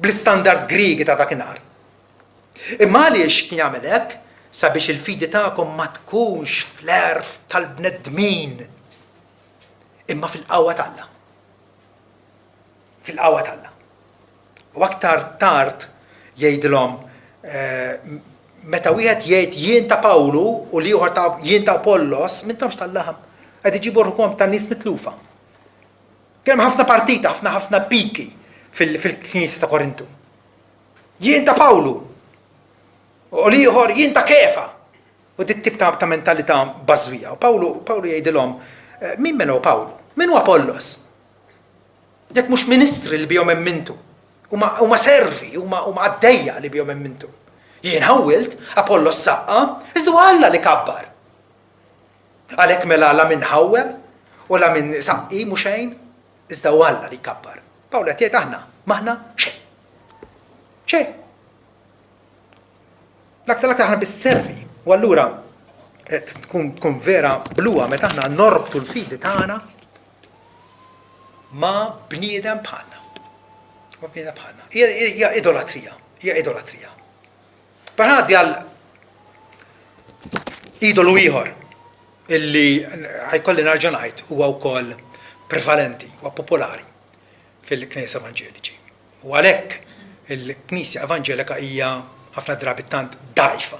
bl-istandard Griegi ta' dakinhar. Imma għaliex kien jagħmel hekk sabiex il-fidi tagħkom ma tkunx fl-erf tal-bnedmin imma fil-qawwa t'Alla. Fil-qawwa t'Alla. U aktar tard jgħidilhom meta wieħed jgħid jien ta' Pawlu u li ieħor ta' jien ta' Apollos m'intomx tal-laħam qed iġibu rhom tan-nies mitlufa. Kien ħafna partita, ħafna piki fil-Knisja ta' Korintu. Jien ta' Pawlu u li ieħor jien ta' Kefa. U dit tip ta' mentalità bażwija. U Pawlu jgħidilhom min menu Pawlu? Min huwa Apollos? Jekk mhux ministri li bihom emmintu. Huma servi, huma għaddejja li bihom emmintu. Jien ħawwilt, Apollos saqqa, iżda Alla li kabbar. Għalhekk mela la min ħawwel u la min saqqi mhux xejn, iżda Alla li kabbar. Pawlu qed jgħid aħna m'aħna xejn. Xejn. L-aktar aħna bis-servi. U allura tkun vera bluwa meta aħna norbtu l-fidi tagħna ma' bniedem bħalna. Ma' bniedem bħalna. Hija idolatrija. Parħaddi għal idolu ieħor illi ħajkolli narġa' ngħid huwa wkoll prevalenti, huwa popolari fil-Knisja Evanġeliċi. U għalhekk il-Knisja Evanġelika hija ħafna drabi tant dgħajfa,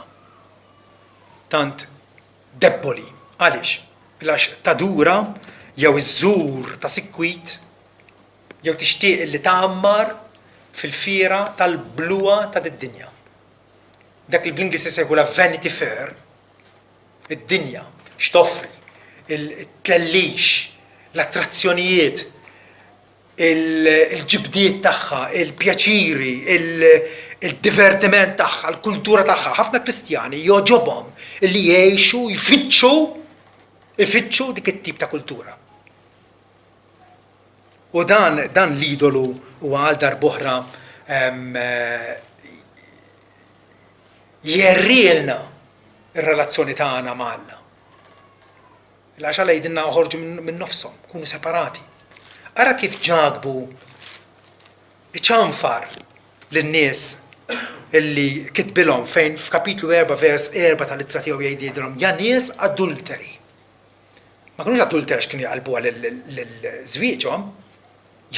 tant debboli. Għaliex? Għax tadura jew iżżur ta' sikwit jew tixtieq li tagħammar fil-fiera tal-bluwa ta' id-dinja. Dak li bl-Ingliż isejħu la Vanity Fair, id-dinja x'toffri, il-tlellix, l-attrazzjonijiet, il-ġibdiet tagħha, il-pjaċiri, il-divertiment tagħha, l-kultura tagħha. Ħafna Kristjani joġobhom illi jgħixu jfittxu dik it-tip ta' kultura. U dan l-idolu huwa għal darb'oħra jerrielna ir-relazzjoni tagħna ma' Alla. Għax Alla jgħidilna uħorġu minn nofshom, kunu separati. Ara kif ġagbu iċanfar lin-nies illi kitbilhom fejn f'kapitlu 4 vers 4 tal-ittra tiegħu jgħidilhom ja nies adulteri. Ma kinux adulteri x'kienu jaqalbuha lil-żwieġhom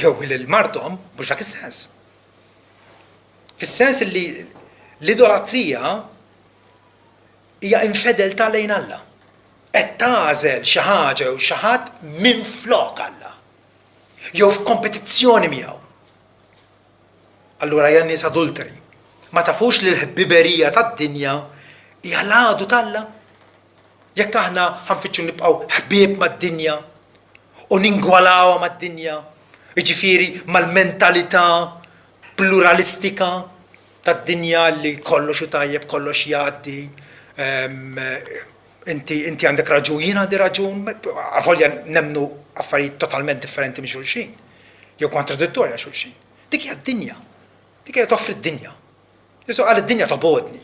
jew lil-marthom mhux dak is-sens. Fis-sens li l-idolatrija hija infedeltà lejn Alla. Qed tagħżel xi ħaġa jew xi ħadd minflok Alla. Jew f'kompetizzjoni miegħu. Allura hija nies adulteri. Ma tafux li l-ħbiberija tad-dinja hija l-għadu t'Alla. Jekk aħna ħanfittxu nibqgħu ħbieb mad-dinja u ningwalaw mad-dinja, jiġifieri mal-mentalità pluralistika tad-dinja li kollox u tajjeb, kollox jgħaddi, inti għandek raġun, jien għandi raġun, għavolja nemmnu affarijiet totalment differenti minn xulxin, jew kontradittorja xulxin. Dik hija d-dinja, dik hija toffri d-dinja. Jesu qal id-dinja tobodni.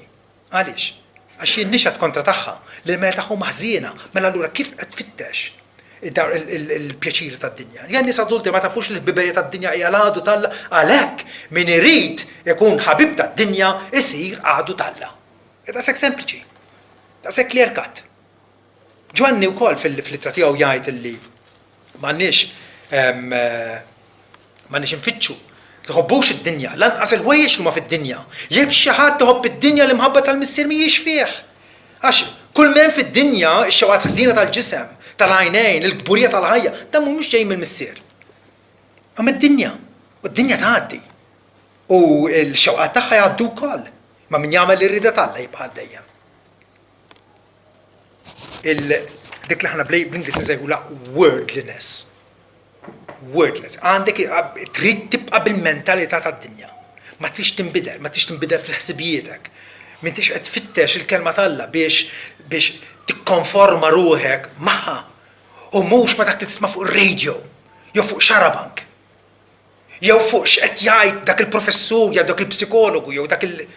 Għaliex? Għax jien nixed kontra tagħha li l-mela tagħhom maħżiena, mela allura kif qed tfittex il-pjaċiri tad-dinja. Jien nies adulti ma tafux li l-biberija tad-dinja hija l-għadu t'Alla, għalhekk min irid ikun ħabib tad-dinja isir għadu t'Alla. Daqshekk sempliċi. Daqshekk clear cut. Ġwanni wkoll fil-ittra tiegħu jgħid illi m'għandniex nfittxu تحبوش الدنيا لن أصل ويش ما في الدنيا يك شحات تحب الدنيا المهبطة المسير ميش فيح أش كل من في الدنيا الشوات خزينة الجسم العينين القبورية الهية ده مش جاي من المسير أما الدنيا تعدي والشوقات تاعها يعدوا قال ما من يعمل اللي يريد الله يبقى دايما ديك اللي احنا بالانجليزي زي يقولوا wordliness عندك تريد تبقى بالمنتاليتي تاع الدنيا ما تيجي تنبدأ في حسابيتك ما تيجي تفتش الكلمة الله باش تكونفورم روحك معها وموش ما بدك تسمع فوق الراديو يا فوق شربانك يا فوق اتياي داك البروفيسور يا داك البسيكولوج يا داك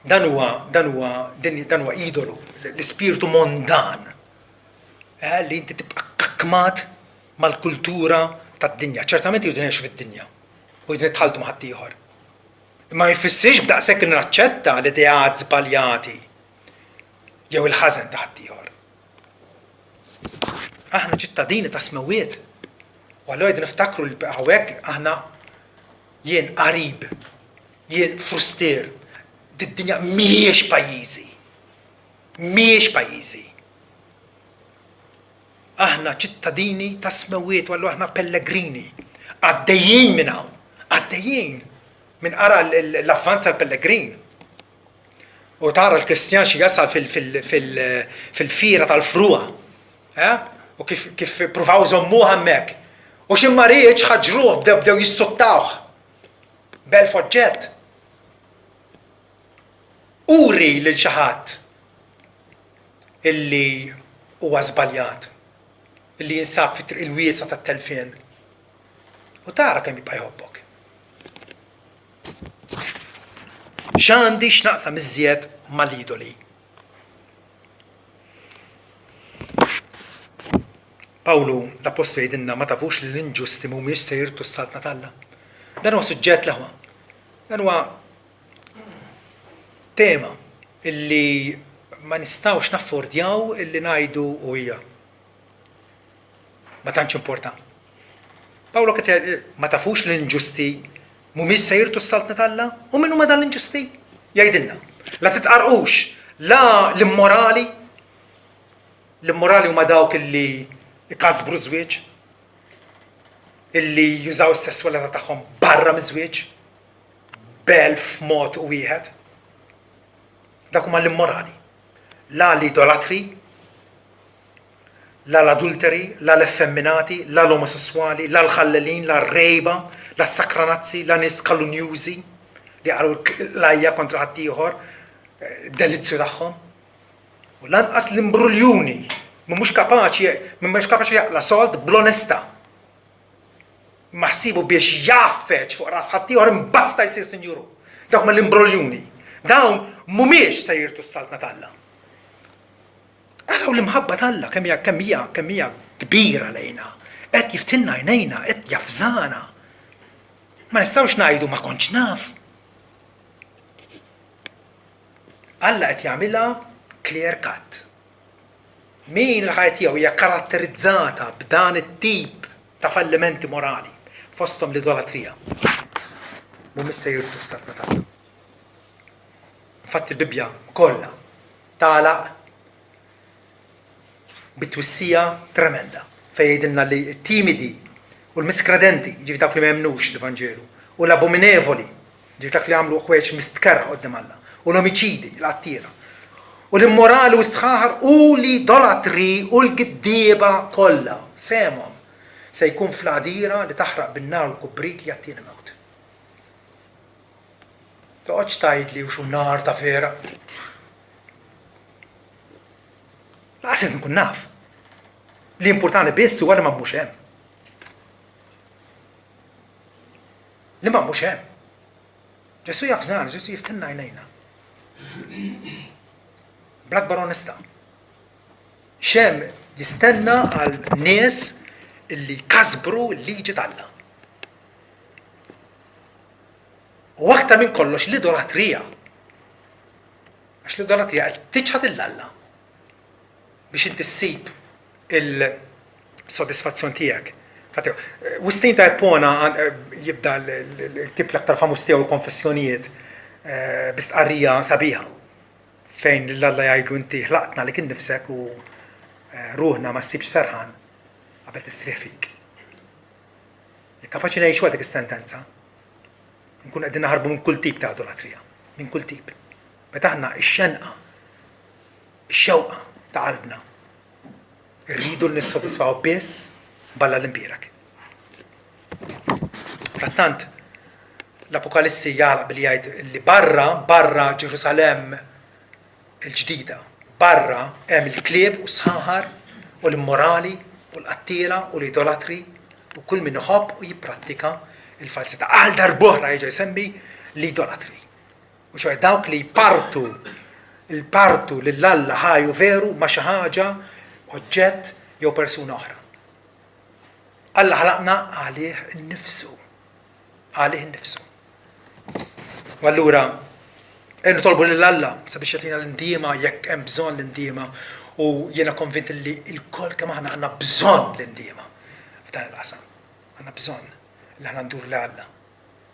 دانوا ايدولو السبيرتو موندان اللي انت تبقى ككمات مع الكولتورا تاع الدنيا certamente يقدرون نشوف الدنيا ويقدرون يتحالطوا مع حد ieħor ما يفسرش بدaqshekk naċċetta l-ideat żbaljati jew il-ħażen ta' ħadd ieħor. Aħna ċittadini ta' smawiet u allura jdu niftakru li hawnhekk aħna jien qarib jien frustier d-dinja mhijiex pajjiżi. Aħna ċittadini ta' smawiet u allura aħna pellegrini għaddejjin minn hawn għaddejjin min ara l-avvanza l-pellegrin u tara l-Kristjan xi jasal fil-fira tal-fruqa u kif pruvaw żommuha hemmhekk u xi marriċ ħaġruh bdew jissuttawh b'elf-oġġett. Uri lil xi ħadd illi huwa żbaljat illi jinsab fit-triq il-wiesa tat-telfien u tara kemm jibqa' jħobbok. X'għandi x'naqsam iżjed mal-idoli. Pawlu l-Apostolu jgħidilna ma tafux li l-inġusti mhumiex se jirtu s-saltna talla. Dan huwa suġġett leħwa. Dan huwa tema illi ma nistgħux naffordjaw illi ngħidu u hija. Ma tantx importanti. Pawlu qed ma tafux l-inġusti mhumiex se jirtu s-saltna talla u min huma dan l-inġusti? Jgħidilna. La titqarqux la l-immorali huma dawk illi ikasbru żwieġ illi jużaw is-sesswalità tagħhom barra miż-żwieġ b'elf mod u wieħed. Dak huma l-immorali. La l-idolatri, la l-adulteri, la l-effeminati, la l-omosessuali, la l-ħallelin, la r-rejba, la s-sakranazzi, la nies kalunjużi li qalu l-ajja kontra ħadd ieħor delizzju tagħhom. U lanqas l-imbruljuni mhumiex kapaċi jaqla sold bl-onestà. Maħsibu biex jaffeċ fuq ras ħadd ieħor imbasta jsir sinjuru. Dawk mal-imbruljuni. Dawn mhumiex se jirtu s-saltna talla. Araw l-imħabba talla kemm hija kbira lejna, qed jiftinna għajnejna, qed jafżana. Ma nistgħux ngħidu ma kontx naf. Alla qed jagħmilha clear cut. Min il-ħajja tiegħu hija karatterizzata b'dan it-tip ta' fallimenti morali fosthom l-idolatrija. Mhumiex se jirtu s-saltna talla. Infatti il-Bibja kollha tagħlaq bitwissija tremenda fejn jgħidilna li t-timidi u l-miskredenti ġifi dak li ma jemnux l-Evanġelu u l-abominevoli ġifi dak li għamlu ħwejġ mistkerħ qudiem Alla u l-omicidi l-qattira u l-immorali u s-sħaħar u l-idolatri u l-giddieba kollha semhom se jkun fl-qadira li taħraq bin-nar u l-kubrit li jagħtina mewt. Toqgħodx tgħidli u xu nar ta' vera. Laqset nkun naf. L-importanti biss huwa li ma mmux hemm. Li ma mmux hemm. Ġesu jafżana, Ġesu jiftinna għajnejna. Bl-akbar onestà. Xemm jistenna għal nies illi kasbru l-liġi tal-Alla. U aktar minn kollox l-idolatrija. Għax l-idolatrija qed tiġħad il-Alla biex inti ssib soddisfazzjon tiegħek. Wistin ta' Epona jibda l-tip l-aktar famuż tiegħu l-konfessjonijiet bistqarrija sabiħa fejn l-Alla jgħidu inti ħlaqtna li kien nifsek u ruħna ma ssibx serħan qabel tistrieħ fik. Kapaċi ngħixu dik is-sentenza. Nkun qegħdin naħarbu minn kull tip ta' idolatrija, minn kull tip. Meta aħna ix-xewqa ta' qalbna irridu nissodisfaw biss balla l-imbierak. Frattant, l-Apokalissi jagħlaq billi jgħid li barra Ġerusalemm il-ġdida, barra hemm il-klieb u s-saħar u l-immorali u l-qattila u l-idolatri u kull min iħobb u jipprattika il-falsità. Għal darb'oħra jiġi jsemmi l-idolatri. U ċoħe dawk li jpartu lill-Alla ħaju veru ma xi ħaġa, oġġett jew persuna oħra. Alla ħlaqna għalih innifsu. U allura nitolbu lill-Alla sabiex jagħtina l-indiema jekk hemm bżonn l-indiema u jiena konvint li l-koll kemm aħna għandna bżonn l-indiema f'dan il-qasam. Għandna bżonn li aħna ndur l-Alla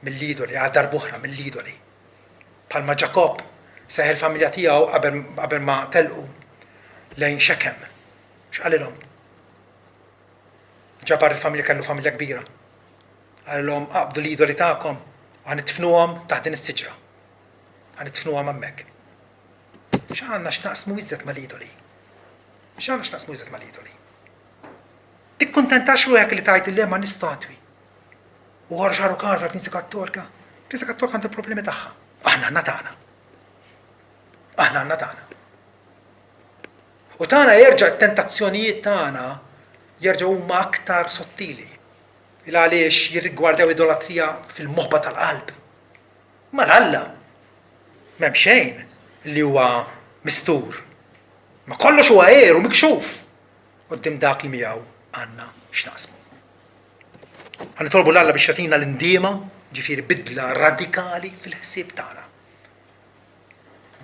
mill-idoli, għal darb'oħra mill-idoli. Bħalma Ġakob seħħ il-familja tiegħu qabel ma telqu lejn Xekem. X'qalilhom? Ġabar il-familja kellu familja kbira. Għalilhom qabdu l-idoli tagħkom ħanitfnuhom taħt din is-siġra. Ħanitfnuhom hemmhekk. X'għandna x'naqsmu iżjed mal-idoli? Tikkuntentax ruħek li tgħid illem ma nistatwi. U wara xaru każa Knisja Kattolika. Knisja Kattolika għandha problemi tagħha. Aħna għandna tagħna. U tagħna jerġa' t-tentazzjonijiet tagħna jerġgħu huma aktar sottili. Il għaliex jirrigwardjaw idolatrija fil-moħba tal-qalb. Ma l-Alla m'hemm xejn li huwa mistur. Ma kollox huwa għer u mikxuf quddiem dak li miegħu għandna x'naqsmu. Ħanitolbu l-Alla biex jagħtina l-indiema, ġifieri bidla radikali fil-ħsieb tagħna.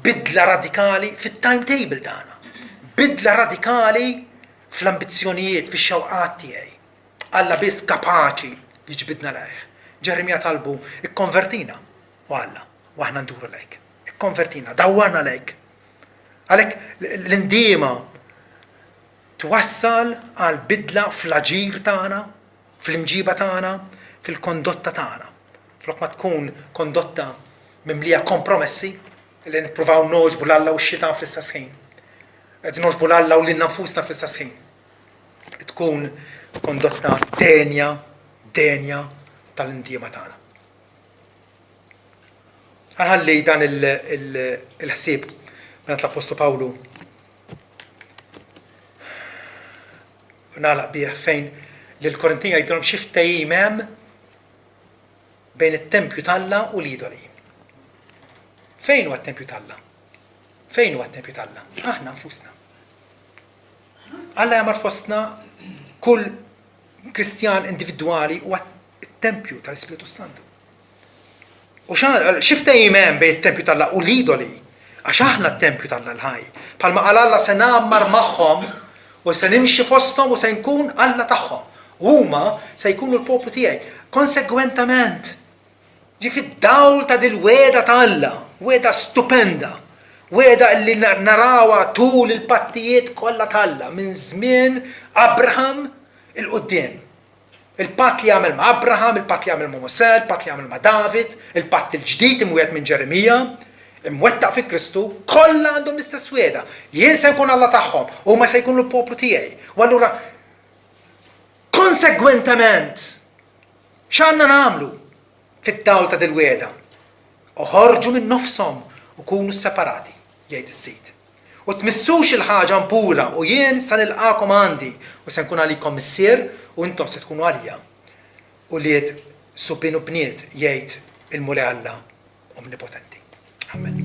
Bidla radikali fit-timetable tagħna. Bidla radikali fl-ambizzjonijiet, fix-xewqat tiegħi. Alla biss kapaċi jiġbidna lejh. Ġeremija talbu ikkonvertina u Alla, u aħna nduru lejk. Ikkonvertina, dawwarna lejk. Għalhekk l-indiema twassal għal bidla fl-aġir tagħna, fl-imġiba tagħna, fil-kondotta tagħna. Flok ma tkun kondotta mimlija kompromessi li nippruvaw noġbu l-Alla u x-xita fl-istess ħin. Qed noġbu l-Alla u lil nfusna fl-istess ħin. Tkun kondotta denja tal-indiema tagħna. Ħalli dan il-ħsieb meta l-Apostolu Pawlu nagħlaq bih fejn lill-Korintin jgħidulhom xi ftehim hemm bejn it-tempju tal-Alla u l-idoli. Fejn huwa t-tempju tal-Alla? Aħna nfusna. Alla jagħmel fostna kull Kristjan individwali huwa t-tempju tal-Ispiritu Santu. U xi ftehim hemm bejn it-tempju tal-Alla u l-idoli għax aħna t-tempju tal-Alla l-ħaj. Bħalma qal Alla se nagħmmar magħhom u se nimxi fosthom u se nkun Alla tagħhom. Huma se jkunu l-poplu tiegħi. Konsegwentament ġi fid-dawl ta' dil-weda ta' Alla, weda stupenda, weda li narawa tul il-pattijiet kollha ta' Alla minn żmien Abraham il-qudiem. Il-patt li għamel ma' Abraham, il-patt li għamel ma' Mosè, il-patt li għamel ma' David, il-patt il-ġdid imwiegħed minn Ġeremija, imwettaq fi Kristu, kollha għandhom l-istess weda. Jien se nkun Alla tagħhom, huma se jkunu l-poplu tiegħi. U allura konsegwentament x'għandna nagħmlu fid-dawl ta' dil-weda? Oħorġu minn nofshom u kunu separati, jgħid is-Sid. U tmissux il-ħaġa mpura u jien se nilqakom għandi u se nkun għalikom missier u intom se tkunu għalija. U li subin u bniet jgħid il-mule Alla omnipotenti. Amen.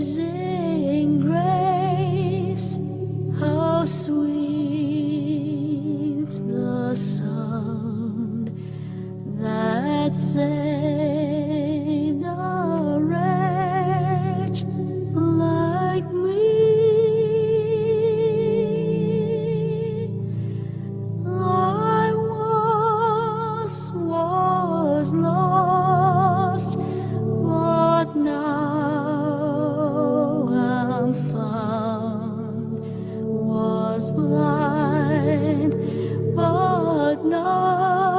Amazing grace, how sweet the sound that saved a wretch like me. was blind, but now